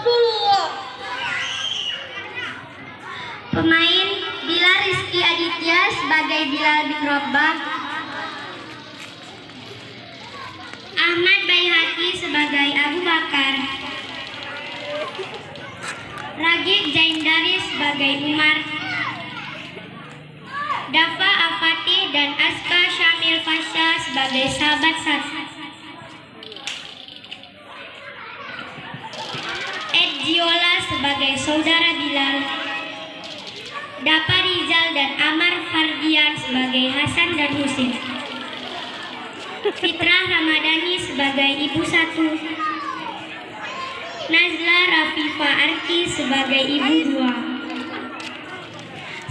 Rasulullah. Pemain Bilal Rizky Aditya sebagai Bilal bin Rabah, Ahmad Baihaqi sebagai Abu Bakar, Ragib Zaindari sebagai Umar, Dafa Afatih dan Aska Syamil Fasha sebagai sahabat Sa'd, Ed Giola sebagai saudara Bilal, Dapa Rizal dan Amar Fardian sebagai Hasan dan Husin, Fitrah Ramadhani sebagai ibu satu, Nazla Rafifa Arki sebagai ibu dua.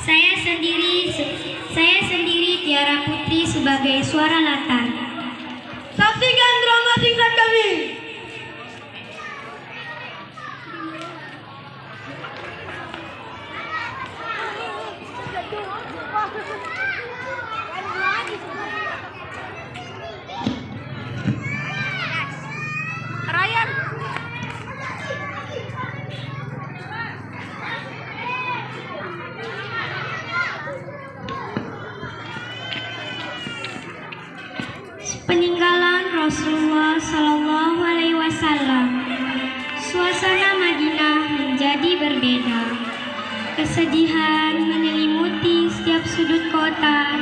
Saya sendiri Tiara Putri sebagai suara latar. Saksikan drama singkat kami. Peninggalan Rasulullah Shallallahu Alaihi Wasallam. Suasana Madinah menjadi berbeda. Kesedihan menyelimuti setiap sudut kota.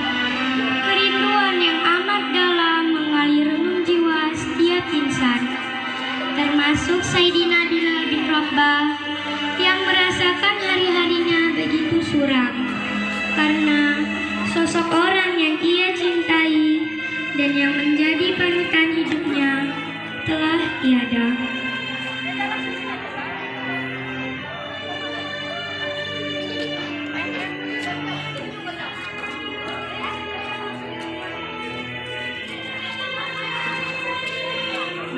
Kerinduan yang amat dalam mengalir renung jiwa setiap insan, termasuk Sayyidina Bilal bin Rabah yang merasakan hari-harinya begitu suram karena sosok orang yang ia cintai dan yang menjadi panutan hidupnya telah tiada.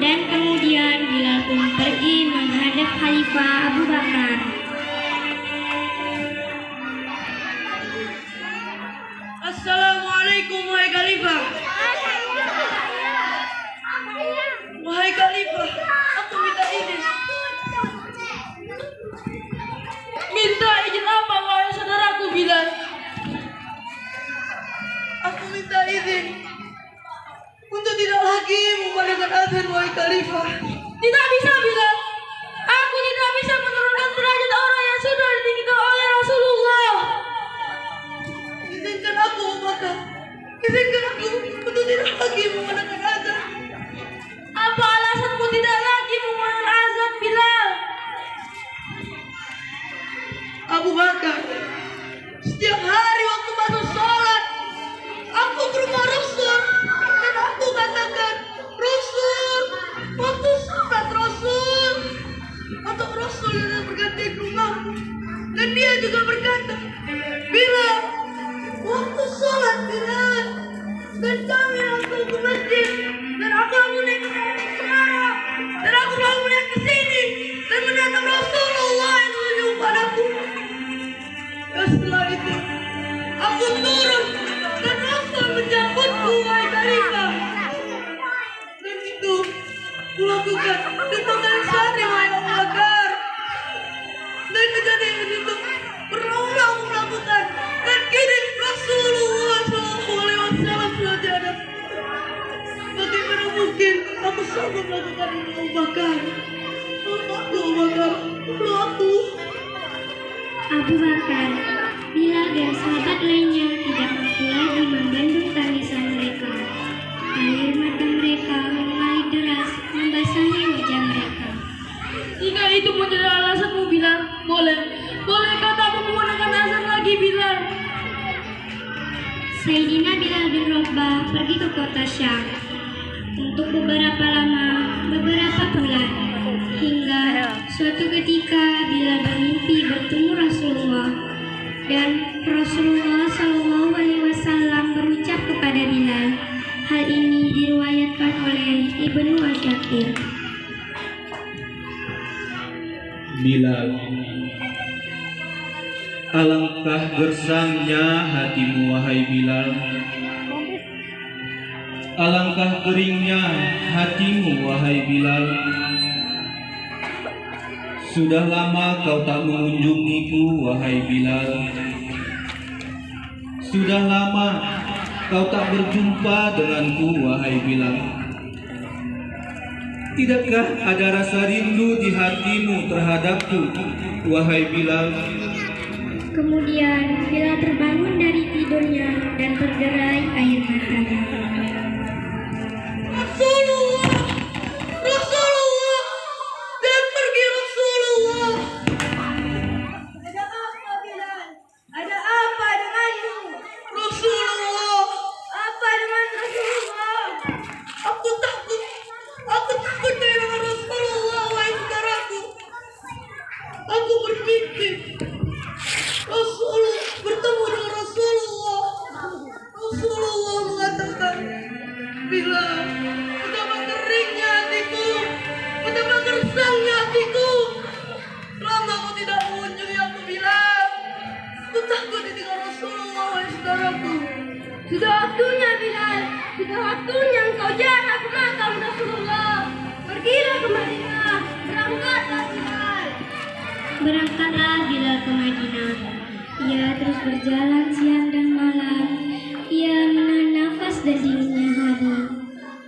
Dan kemudian Bilal pun pergi menghadap Khalifah Abu Bakar. Assalamualaikum wahai Khalifah. Wahai Khalifah, aku minta izin. Minta izin apa wahai saudaraku Bilal? Aku minta izin untuk tidak lagi memandangkan azan wahai Khalifah. Tidak bisa Bilal. Aku tidak bisa menurunkan derajat orang yang sudah ditinggikan oleh Rasulullah. Izinkan aku Abu Bakar. Izinkan aku untuk tidak lagi memandangkan azan. Apa alasanmu tidak lagi memandangkan azan Bilal? Abu Bakar, setiap hari waktu masuk sholat, aku ke rumah Rasul dan aku katakan, Rasul, waktu sholat Rasul. Atau Rasul yang berganti ke rumahmu. Dan dia juga berkata, Bilal, waktu sholat Bilal. Dan kami langsung ke masjid. Dan aku langsung naik ke menara. Dan aku langsung naik ke sini. Dan menatap Rasulullah yang menunjuk padaku. Dan setelah itu, aku turun. Dan Rasul menjemputku, wahai Khalifah. Dan itu kulakukan dan total sehari, wahai Abu Bakar. Dan kejadian itu berulang aku melakukan. Dan kini Rasulullah SAW sudah tiada. Bagaimana mungkin aku sanggup melakukan ini, Abu Bakar? Aku, Abu Bakar, aku. Abu Bakar, Bilal dan sahabat lainnya tidak mampu lagi membendung tangisan mereka. Air mata mereka mengalir deras membasahi wajah mereka. Jika itu menjadi alasanmu Bilal, boleh katamu menggunakan azan lagi Bilal. Sayyidina Bilal bin Rabah pergi ke kota Syam untuk beberapa bulan, hingga suatu ketika Bilal bermimpi bertemu Rasulullah, dan Rasulullah Shallallahu Alaihi Wasallam berucap kepada Bilal. Hal ini diriwayatkan oleh Ibnu Asyakir. Bilal, alangkah gersangnya hatimu wahai Bilal. Alangkah keringnya hatimu wahai Bilal. Sudah lama kau tak mengunjungiku, wahai Bilal. Sudah lama kau tak berjumpa denganku, wahai Bilal. Tidakkah ada rasa rindu di hatimu terhadapku, wahai Bilal? Kemudian Bilal terbangun dari tidurnya dan berderai air matanya. Rasulullah, Rasulullah, dan pergi Rasulullah. Ada apa, Bilal? Ada apa denganmu? Rasulullah. Apa dengan Rasulullah? Aku takut kehilangan Rasulullah, wahai saudaraku. Aku bermimpi Rasulullah bertemu dengan Rasulullah. Rasulullah mengatakan, Bilal, betapa keringnya hatiku, betapa gersangnya hatiku. Lama aku tidak mengunjungi aku, Bilal. Aku takut ditinggal Rasulullah, wahai saudaraku. Sudah waktunya, Bilal. Sudah waktunya engkau jarak ke makam Rasulullah. Pergilah ke Madinah. Berangkatlah, Bilal. Berangkatlah Bilal ke Madinah. Ia terus berjalan siang dan malam. Ia menahan nafas dan dinginnya hari.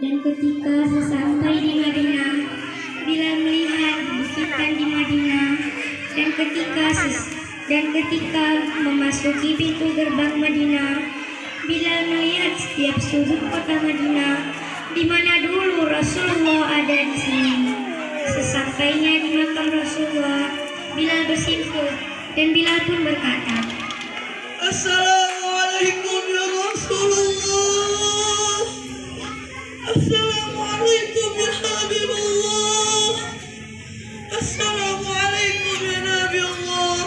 Dan ketika sesampai di Madinah, Bilal melihat bukitkan di Madinah. Dan ketika memasuki pintu gerbang Madinah, Bilal melihat setiap sudut kota Madinah, di mana dulu Rasulullah ada di sini. Sesampainya di makam Rasulullah, Bilal bersimpuh dan Bilal pun berkata, Assalamualaikum ya Rasulullah. Assalamualaikum ya Habibullah. Assalamualaikum ya Nabi Allah.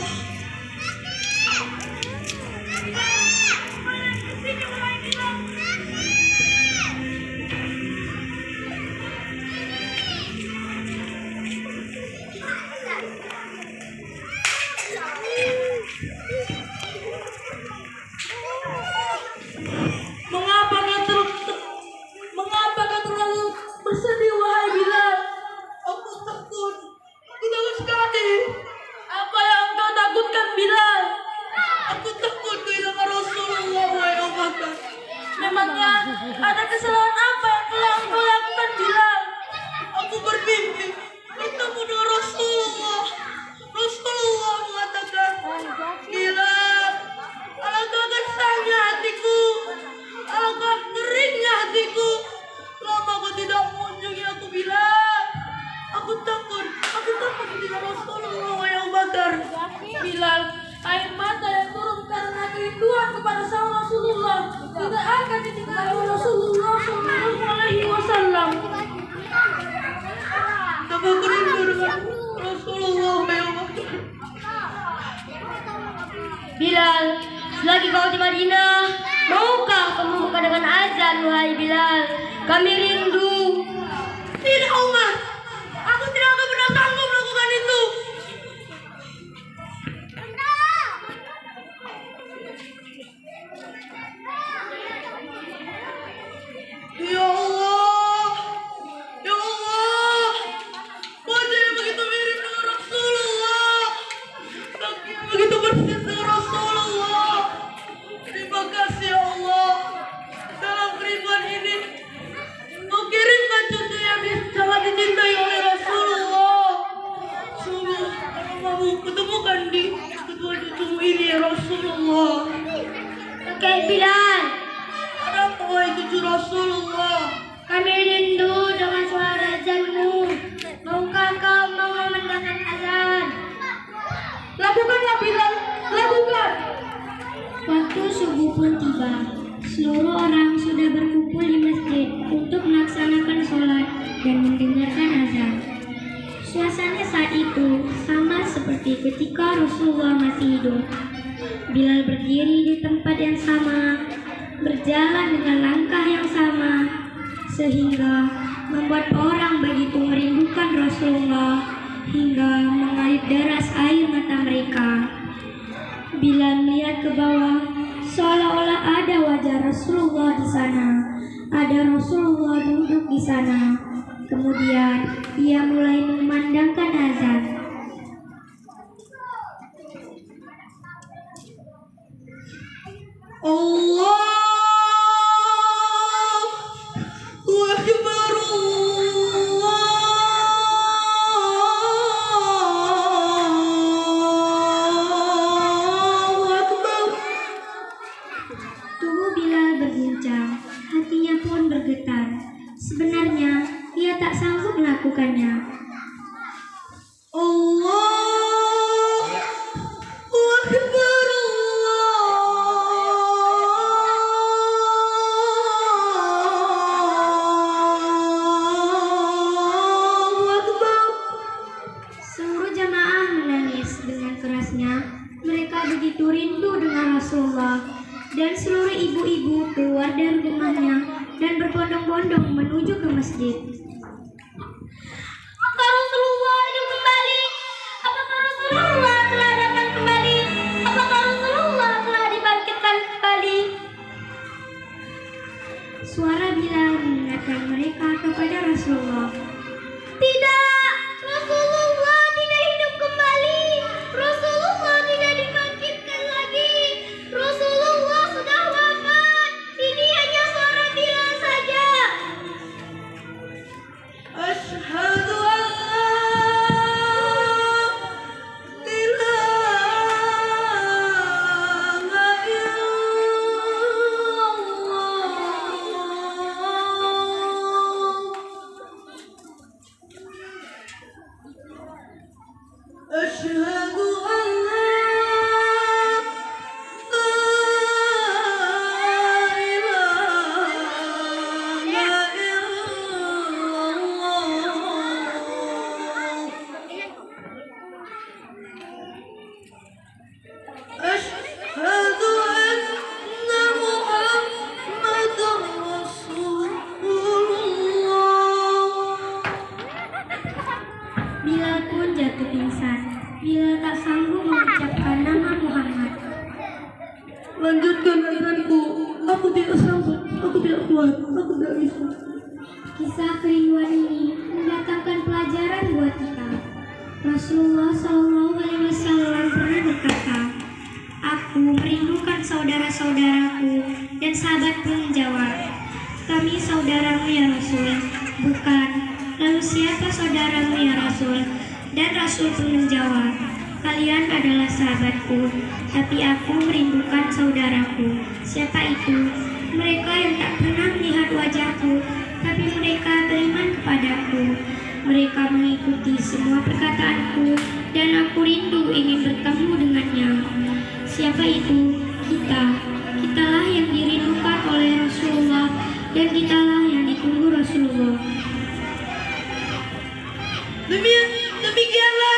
Mengapa kau terlalu bersedih, wahai Bilal? Aku takut sekali. Apa yang engkau takutkan, Bilal? Aku takut kehilangan Rasulullah, wahai Abu Bakar. Memangnya ada kesalahan apa yang telah engkau lakukan, Bilal? Aku bermimpi bertemu dengan Rasulullah. Rasulullah mengatakan, Bilal, alangkah gersangnya hatiku, alangkah keringnya hatiku. Lama aku tidak mengunjungi aku, Bilal. Aku takut ketika Rasulullah, wahai Abu Bakar. Bilal, air mata yang turun karena kerinduan kepada sang Rasulullah tidak akan ditinggalkan oleh Rasulullah Shallallahu Alaihi Wasallam. Betapa kerindu dengan Rasulullah, wahai Abu Bakar. Bilal, selagi kau di Madinah, maukah kamu buka dengan azan, wahai Bilal? Kami rindu. Tidak, Umar. Aku tidak akan pernah sanggup melakukan itu. Ya Allah, ya Allah, wajahnya begitu mirip dengan Rasulullah, kakinya begitu persis dengan Rasulullah. Terima kasih ya Allah. Dalam keribuan ini, Kau kirimkan cucu yang sangat dicintai oleh Rasulullah. Sungguh, kamu ketemukan di kedua cucumu ini ya Rasulullah. Oke, Bilal. Ada apa, wahai cucu Rasulullah? Kami rindu dengan suara azanmu. Maukah kau mengumandangkan azan? Lakukanlah, Bilal, lakukan. Waktu subuh pun tiba. Seluruh orang sudah berkumpul di masjid untuk melaksanakan sholat dan mendengarkan azan. Suasana saat itu sama seperti ketika Rasulullah masih hidup. Bilal berdiri di tempat yang sama, berjalan dengan langkah yang sama, sehingga membuat orang begitu merindukan Rasulullah hingga mengalir deras air mata mereka. Bilal melihat ke bawah, seolah-olah ada wajah Rasulullah di sana. Ada Rasulullah duduk di sana. Kemudian ia mulai memandangkan azan. dengan kerasnya, mereka begitu rindu dengan Rasulullah. Dan seluruh ibu-ibu keluar dari rumahnya dan berbondong-bondong menuju ke masjid. Apakah Rasulullah hidup kembali? Apakah Rasulullah telah datang kembali? Apakah Rasulullah telah dibangkitkan kembali? Suara Bilal mengingatkan mereka kepada Rasulullah. Tidak, Rasulullah tidak hidup kembali. Rasulullah tidak dibangkitkan lagi. Rasulullah sudah wafat. Ini hanya suara Bilal saja. Asyhadu an la ilaha illallah. Asyhadu an la Asyhadu anna Muhammadar Rasulullah. Bilal pun jatuh pingsan. Bilal tak sanggup mengucapkan nama Muhammad. Lanjutkan azanku. Aku tidak sanggup. Aku tidak kuat. Aku tidak bisa. Kisah kerinduan ini mendatangkan pelajaran buat kita. Rasulullah SAW pernah berkata, "Aku merindukan saudara-saudaraku," dan sahabat pun menjawab, "Kami saudaramu ya Rasul." "Bukan." "Lalu siapa saudaramu ya Rasul?" Dan Rasul pun menjawab, "Kalian adalah sahabatku, tapi aku merindukan saudaraku." "Siapa itu?" "Mereka yang tak pernah melihat wajahku, tapi mereka beriman kepadaku. Mereka mengikuti semua perkataanku, dan aku rindu ingin bertemu dengannya." Siapa itu? Kita. Kitalah yang dirindukan oleh Rasulullah, dan kitalah yang ditunggu Rasulullah. Demikianlah